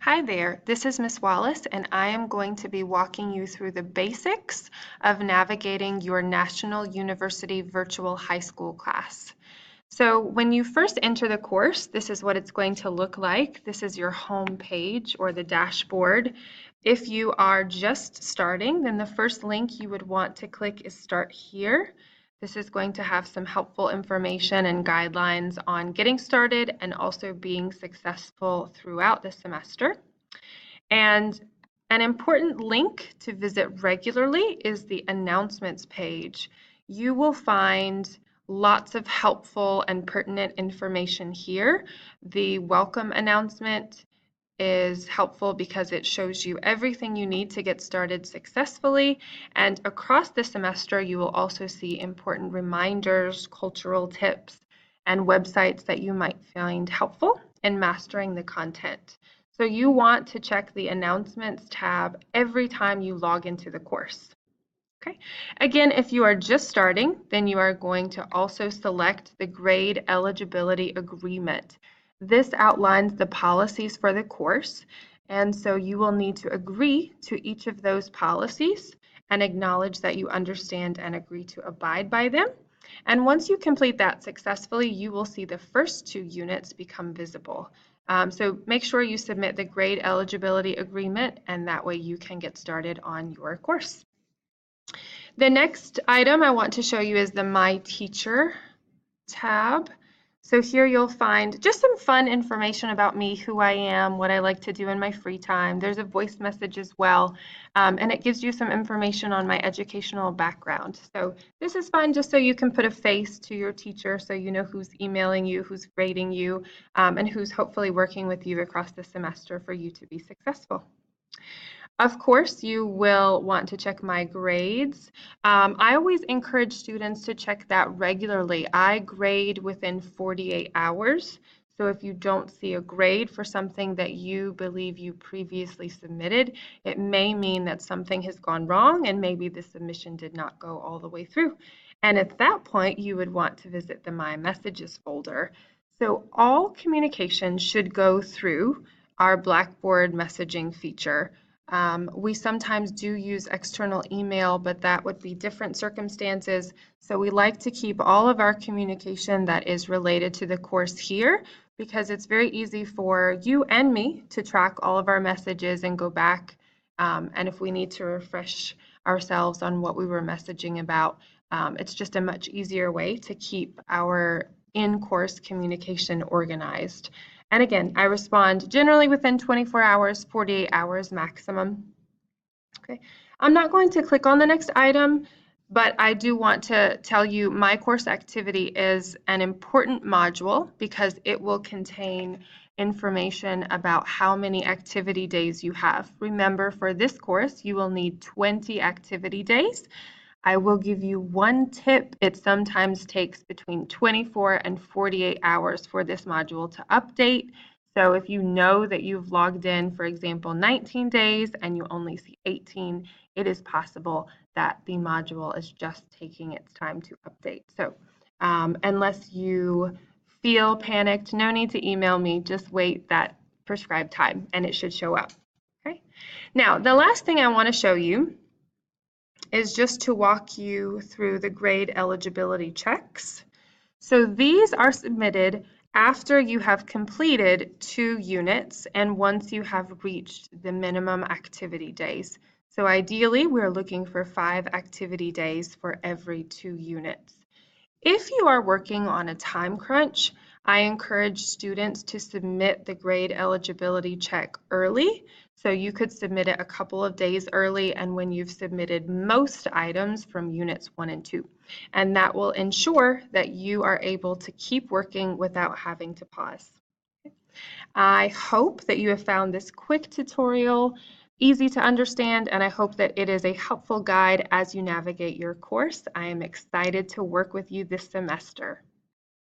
Hi there, this is Miss Wallace, and I am going to be walking you through the basics of navigating your National University Virtual High School class. So when you first enter the course, this is what it's going to look like. This is your home page or the dashboard. If you are just starting, then the first link you would want to click is Start Here. This is going to have some helpful information and guidelines on getting started and also being successful throughout the semester. And an important link to visit regularly is the announcements page. You will find lots of helpful and pertinent information here. The welcome announcement is helpful because it shows you everything you need to get started successfully. And across the semester, you will also see important reminders, cultural tips, and websites that you might find helpful in mastering the content. So you want to check the announcements tab every time you log into the course. Okay. Again, if you are just starting, then you are going to also select the grade eligibility agreement. This outlines the policies for the course, and so you will need to agree to each of those policies and acknowledge that you understand and agree to abide by them. And once you complete that successfully, you will see the first two units become visible. So make sure you submit the grade eligibility agreement, and that way you can get started on your course. The next item I want to show you is the My Teacher tab. So here you'll find just some fun information about me, who I am, what I like to do in my free time. There's a voice message as well, and it gives you some information on my educational background. So this is fun just so you can put a face to your teacher so you know who's emailing you, who's grading you, and who's hopefully working with you across the semester for you to be successful. Of course, you will want to check my grades. I always encourage students to check that regularly. I grade within 48 hours. So if you don't see a grade for something that you believe you previously submitted, it may mean that something has gone wrong and maybe the submission did not go all the way through. And at that point, you would want to visit the My Messages folder. So all communication should go through our Blackboard messaging feature. We sometimes do use external email, but that would be different circumstances. So we like to keep all of our communication that is related to the course here because it's very easy for you and me to track all of our messages and go back. And if we need to refresh ourselves on what we were messaging about, it's just a much easier way to keep our in-course communication organized. And again, I respond generally within 24 hours, 48 hours maximum. Okay, I'm not going to click on the next item, but I do want to tell you my course activity is an important module because it will contain information about how many activity days you have. Remember, for this course, you will need 20 activity days. I will give you one tip. It sometimes takes between 24 and 48 hours for this module to update. So if you know that you've logged in, for example, 19 days and you only see 18, it is possible that the module is just taking its time to update. So unless you feel panicked, no need to email me. Just wait that prescribed time and it should show up. Okay. Now, the last thing I want to show you is just to walk you through the grade eligibility checks. So these are submitted after you have completed 2 units and once you have reached the minimum activity days. So ideally, we're looking for 5 activity days for every 2 units. If you are working on a time crunch, I encourage students to submit the grade eligibility check early. So you could submit it a couple of days early and when you've submitted most items from units 1 and 2. And that will ensure that you are able to keep working without having to pause. I hope that you have found this quick tutorial easy to understand, and I hope that it is a helpful guide as you navigate your course. I am excited to work with you this semester.